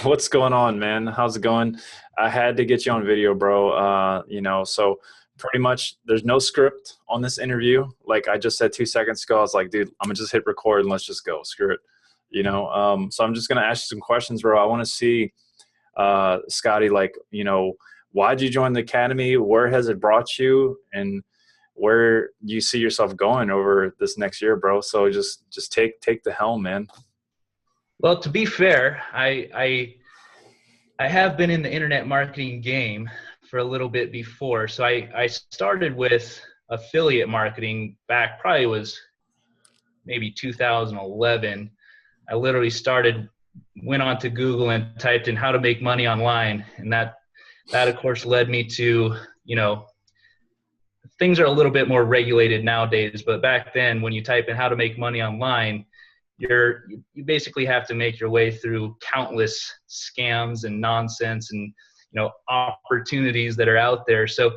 What's going on, man? How's it going? I had to get you on video, bro. So pretty much there's no script on this interview. Like I just said 2 seconds ago, I was like, dude, I'm gonna just hit record and let's just go. Screw it. So I'm just gonna ask you some questions, bro. I want to see, Scotty, like, why'd you join the academy? Where has it brought you? And where do you see yourself going over this next year, bro? So just take the helm, man. Well, to be fair, I have been in the internet marketing game for a little bit before. So I started with affiliate marketing back, probably was maybe 2011. I literally went on to Google and typed in how to make money online. And that of course led me to, things are a little bit more regulated nowadays, but back then when you type in how to make money online, you basically have to make your way through countless scams and nonsense and opportunities that are out there. So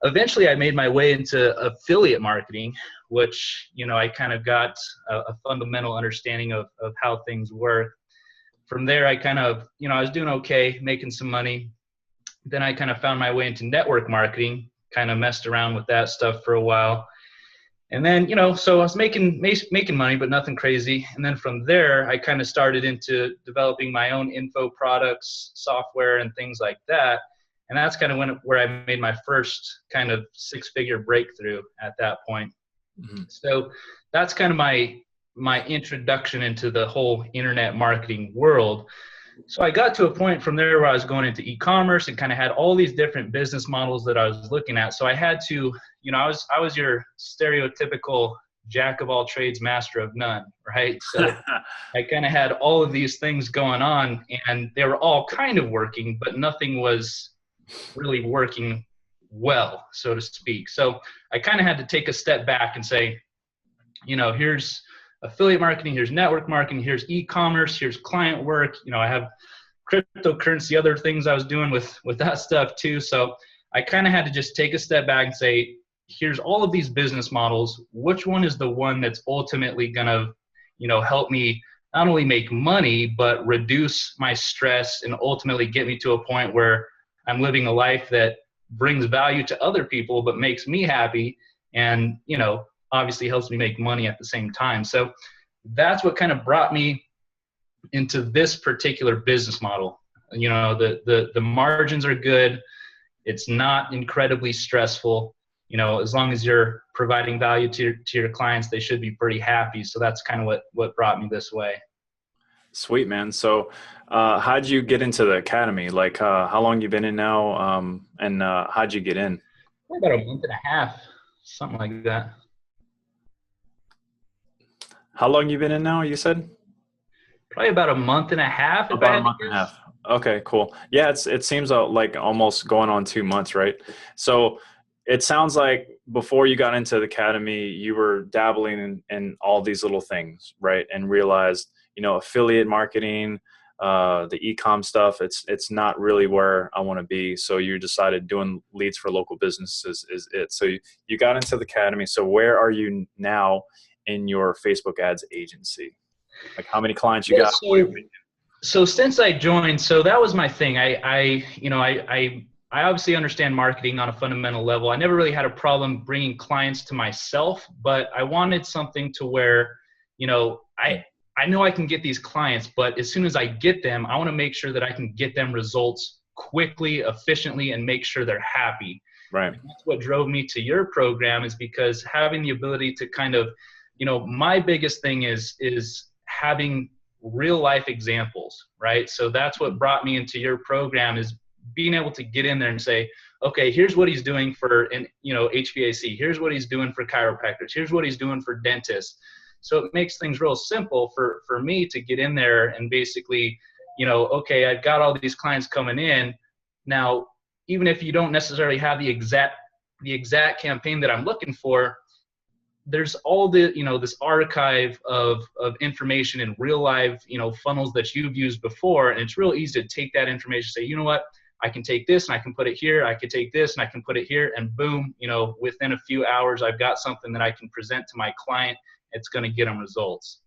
eventually I made my way into affiliate marketing, which I kind of got a fundamental understanding of how things work. From there I kind of I was doing okay, making some money. Then I kind of found my way into network marketing, kind of messed around with that stuff for a while. And then, so I was making money, but nothing crazy. And then from there, I kind of started into developing my own info products, software, and things like that. And that's kind of where I made my first kind of six-figure breakthrough at that point. Mm-hmm. So that's kind of my introduction into the whole internet marketing world. So I got to a point from there where I was going into e-commerce and kind of had all these different business models that I was looking at. So I had to, I was your stereotypical jack of all trades, master of none, right? So I kind of had all of these things going on and they were all kind of working, but nothing was really working well, so to speak. So I kind of had to take a step back and say, here's affiliate marketing, here's network marketing, here's e-commerce, here's client work. I have cryptocurrency, other things I was doing with that stuff too. So I kind of had to just take a step back and say, here's all of these business models. Which one is the one that's ultimately going to, help me not only make money, but reduce my stress and ultimately get me to a point where I'm living a life that brings value to other people, but makes me happy and, obviously helps me make money at the same time. So that's what kind of brought me into this particular business model. The margins are good. It's not incredibly stressful. As long as you're providing value to your clients, they should be pretty happy. So that's kind of what brought me this way. Sweet, man. So how'd you get into the academy? Like how long you been in now? And how'd you get in? About a month and a half, something like that. How long you been in now, you said? Probably about a month and a half. About a month and a half. Okay, cool. Yeah, it seems like almost going on 2 months, right? So it sounds like before you got into the academy, you were dabbling in all these little things, right? And realized, affiliate marketing, the e-com stuff, it's not really where I want to be. So you decided doing leads for local businesses is it. So you got into the academy. So where are you now in your Facebook ads agency? Like how many clients you got? So since I joined, so that was my thing. I obviously understand marketing on a fundamental level. I never really had a problem bringing clients to myself, but I wanted something to where, I know I can get these clients, but as soon as I get them, I want to make sure that I can get them results quickly, efficiently, and make sure they're happy. Right. And that's what drove me to your program, is because having the ability to kind of, my biggest thing is having real life examples, right? So that's what brought me into your program, is being able to get in there and say, okay, here's what he's doing for, HVAC. Here's what he's doing for chiropractors. Here's what he's doing for dentists. So it makes things real simple for me to get in there and basically, okay, I've got all these clients coming in. Now, even if you don't necessarily have the exact campaign that I'm looking for, there's all the, this archive of information in real life, funnels that you've used before. And it's real easy to take that information, say, you know what, I can take this and I can put it here. I can take this and I can put it here, and boom, within a few hours, I've got something that I can present to my client. It's going to get them results.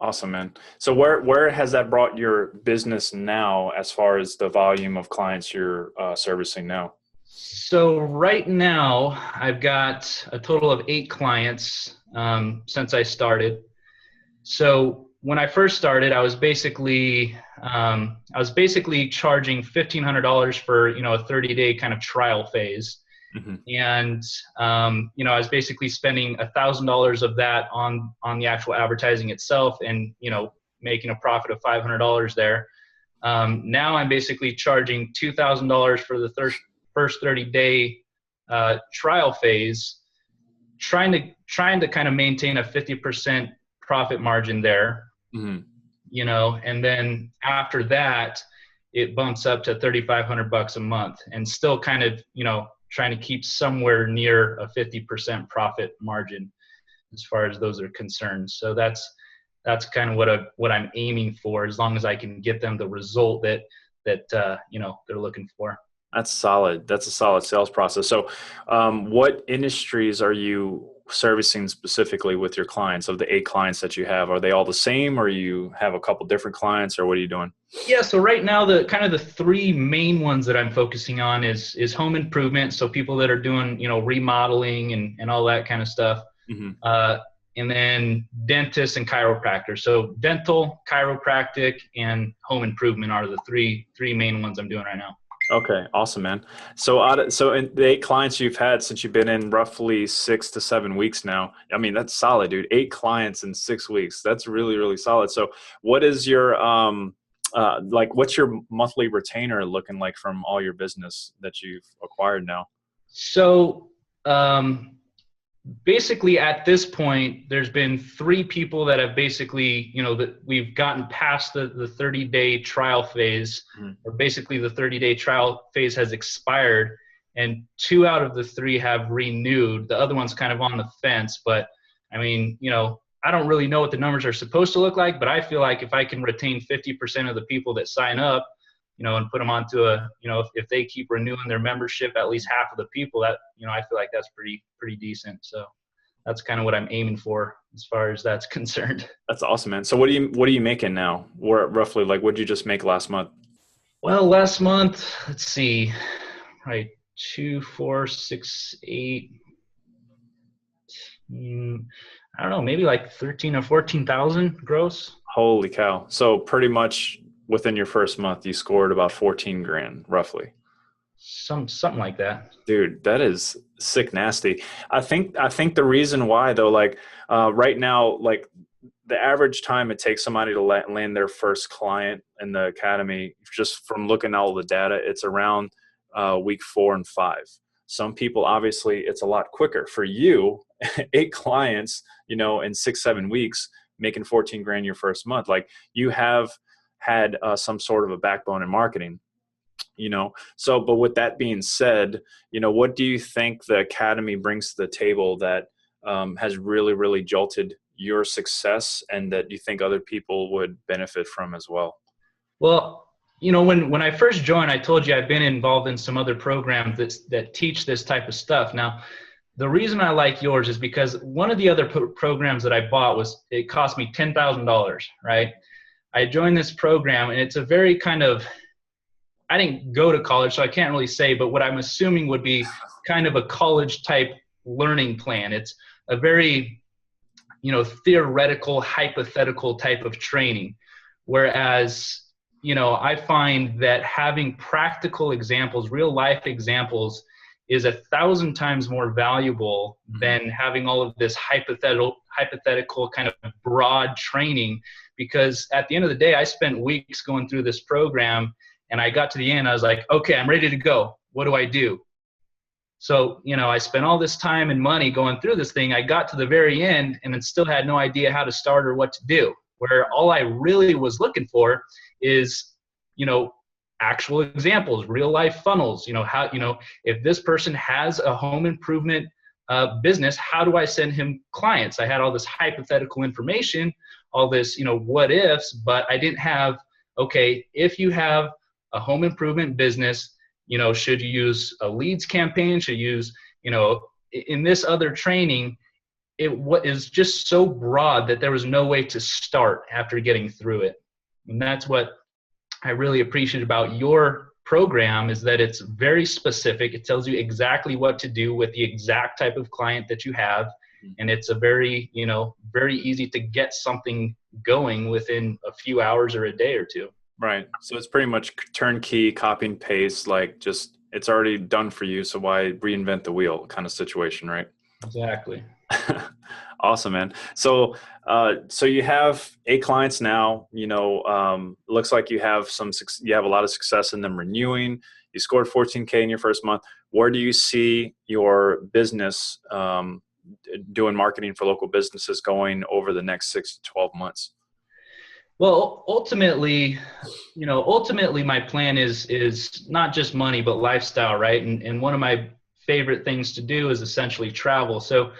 Awesome, man. So where has that brought your business now as far as the volume of clients you're servicing now? So right now, I've got a total of 8 clients since I started. So when I first started, I was basically charging $1,500 for a 30-day kind of trial phase, Hmm. and I was basically spending $1,000 of that on the actual advertising itself, and making a profit of $500 there. Now I'm basically charging $2,000 for the first 30-day trial phase, trying to kind of maintain a 50% profit margin there, Hmm. and then after that, it bumps up to $3,500 a month, and still kind of trying to keep somewhere near a 50% profit margin as far as those are concerned. So that's kind of what I'm aiming for, as long as I can get them the result that they're looking for. That's solid. That's a solid sales process. So, what industries are you servicing specifically with your clients? Of the 8 clients that you have, are they all the same, or you have a couple different clients, or what are you doing? Yeah, so right now the kind of the 3 main ones that I'm focusing on is home improvement, so people that are doing remodeling and all that kind of stuff, Hmm. uh, and then dentists and chiropractors. So dental, chiropractic, and home improvement are the three main ones I'm doing right now. Okay, awesome, man. So, so in the 8 clients you've had since you've been in roughly 6 to 7 weeks now, I mean, that's solid, dude. 8 clients in 6 weeks. That's really, really solid. So, what is your like? What's your monthly retainer looking like from all your business that you've acquired now? So um, basically at this point, there's been 3 people that have basically, that we've gotten past the 30-day trial phase, Mhm. or basically the 30-day trial phase has expired, and 2 out of the 3 have renewed. The other one's kind of on the fence, but I mean, I don't really know what the numbers are supposed to look like, but I feel like if I can retain 50% of the people that sign up, and put them onto if they keep renewing their membership, at least half of the people, that, I feel like that's pretty decent. So that's kind of what I'm aiming for as far as that's concerned. That's awesome, man. So, what are you making now? Where roughly, like, what did you just make last month? Well, last month, let's see, right, 2, 4, 6, 8. I don't know, maybe like 13 or 14,000 gross. Holy cow! So, pretty much within your first month, you scored about 14 grand, roughly. Something like that. Dude, that is sick nasty. I think the reason why though, like right now, like the average time it takes somebody to land their first client in the academy, just from looking at all the data, it's around week 4 and 5. Some people, obviously, it's a lot quicker. For you, 8 clients, in 6, 7 weeks, making 14 grand your first month. Like you have had some sort of a backbone in marketing. So but with that being said, what do you think the academy brings to the table that has really, really jolted your success, and that you think other people would benefit from as well? Well, when I first joined, I told you I've been involved in some other programs that teach this type of stuff. Now, the reason I like yours is because one of the other programs that I bought it cost me $10,000, right? I joined this program, and it's a very kind of, I didn't go to college, so I can't really say, but what I'm assuming would be kind of a college type learning plan. It's a very, theoretical, hypothetical type of training. Whereas, I find that having practical examples, real life examples, is 1,000 times more valuable Mhm. than having all of this hypothetical kind of broad training. Because at the end of the day, I spent weeks going through this program, and I got to the end, I was like, okay, I'm ready to go. What do I do? So, I spent all this time and money going through this thing. I got to the very end and then still had no idea how to start or what to do. Where all I really was looking for is, you know, actual examples, real life funnels. How, if this person has a home improvement business, how do I send him clients? I had all this hypothetical information, all this, what ifs, but I didn't have, okay, if you have a home improvement business, should you use a leads campaign? Should you use, in this other training, is just so broad that there was no way to start after getting through it. And that's what I really appreciate about your program, is that it's very specific. It tells you exactly what to do with the exact type of client that you have. And it's a very, very easy to get something going within a few hours or a day or two. Right. So it's pretty much turnkey, copy and paste, like just it's already done for you. So why reinvent the wheel kind of situation, right? Exactly. Awesome, man. So, so you have 8 clients now. Looks like you have you have a lot of success in them renewing. You scored 14K in your first month. Where do you see your business doing marketing for local businesses going over the next 6 to 12 months? Well, ultimately my plan is not just money, but lifestyle, right? And one of my favorite things to do is essentially travel. So,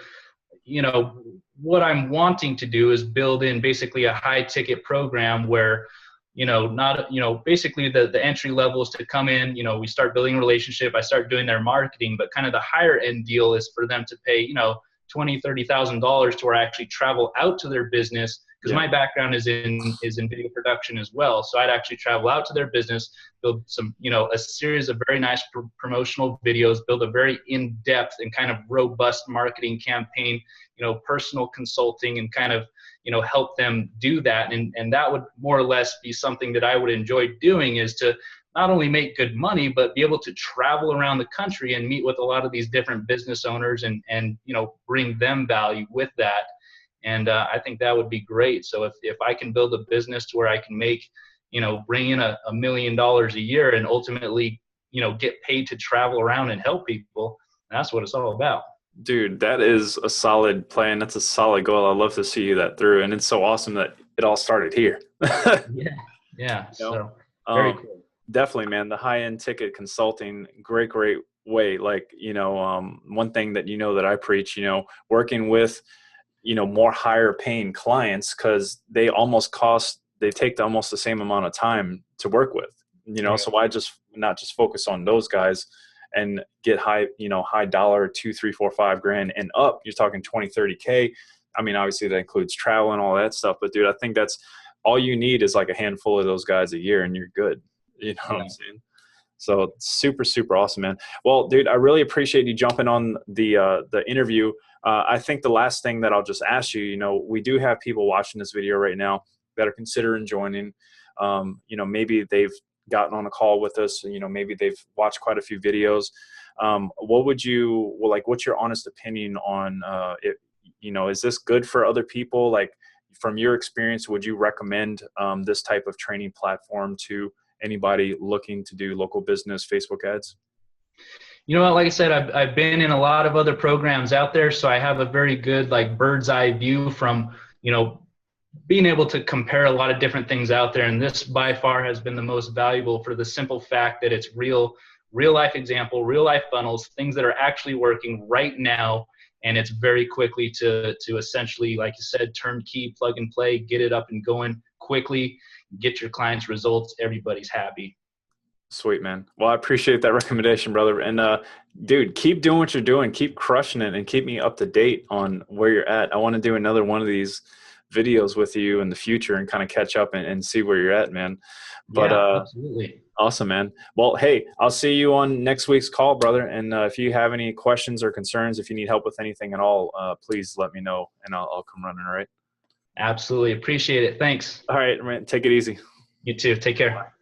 what I'm wanting to do is build in basically a high ticket program where, basically the entry level is to come in, we start building a relationship, I start doing their marketing, but kind of the higher end deal is for them to pay, $20,000-$30,000 to where I actually travel out to their business, because my background is in video production as well. So I'd actually travel out to their business, build some, a series of very nice promotional videos, build a very in-depth and kind of robust marketing campaign, personal consulting, and kind of, help them do that. And that would more or less be something that I would enjoy doing, is to not only make good money, but be able to travel around the country and meet with a lot of these different business owners and bring them value with that. And I think that would be great. So if I can build a business to where I can make, bring in $1 million a year and ultimately, get paid to travel around and help people, that's what it's all about. Dude, that is a solid plan. That's a solid goal. I'd love to see you that through. And it's so awesome that it all started here. Yeah. Yeah. So very um, cool. Definitely, man. The high-end ticket consulting, great way. Like, one thing that, that I preach, working with, more higher paying clients, because they take almost the same amount of time to work with, Right. so why just not just focus on those guys and get high dollar, 2, 3, 4, 5 grand and up. You're talking 20, 30K. I mean, obviously that includes travel and all that stuff, but dude, I think that's all you need is like a handful of those guys a year and you're good. You know what I'm saying? So super, super awesome, man. Well, dude, I really appreciate you jumping on the interview. I think the last thing that I'll just ask you, we do have people watching this video right now that are considering joining. Maybe they've gotten on a call with us, maybe they've watched quite a few videos. What's your honest opinion on it? Is this good for other people? Like, from your experience, would you recommend this type of training platform to anybody looking to do local business Facebook ads? Like I said, I've been in a lot of other programs out there, so I have a very good bird's eye view from, being able to compare a lot of different things out there. And this by far has been the most valuable, for the simple fact that it's real life example, real life funnels, things that are actually working right now. And it's very quickly to essentially, like you said, turnkey, plug and play, get it up and going quickly, get your clients results. Everybody's happy. Sweet, man. Well, I appreciate that recommendation, brother. And dude, keep doing what you're doing. Keep crushing it and keep me up to date on where you're at. I want to do another one of these videos with you in the future and kind of catch up and see where you're at, man. But yeah, absolutely. Awesome, man. Well, hey, I'll see you on next week's call, brother. And if you have any questions or concerns, if you need help with anything at all, please let me know and I'll come running. All right. Absolutely. Appreciate it. Thanks. All right, man. Take it easy. You too. Take care.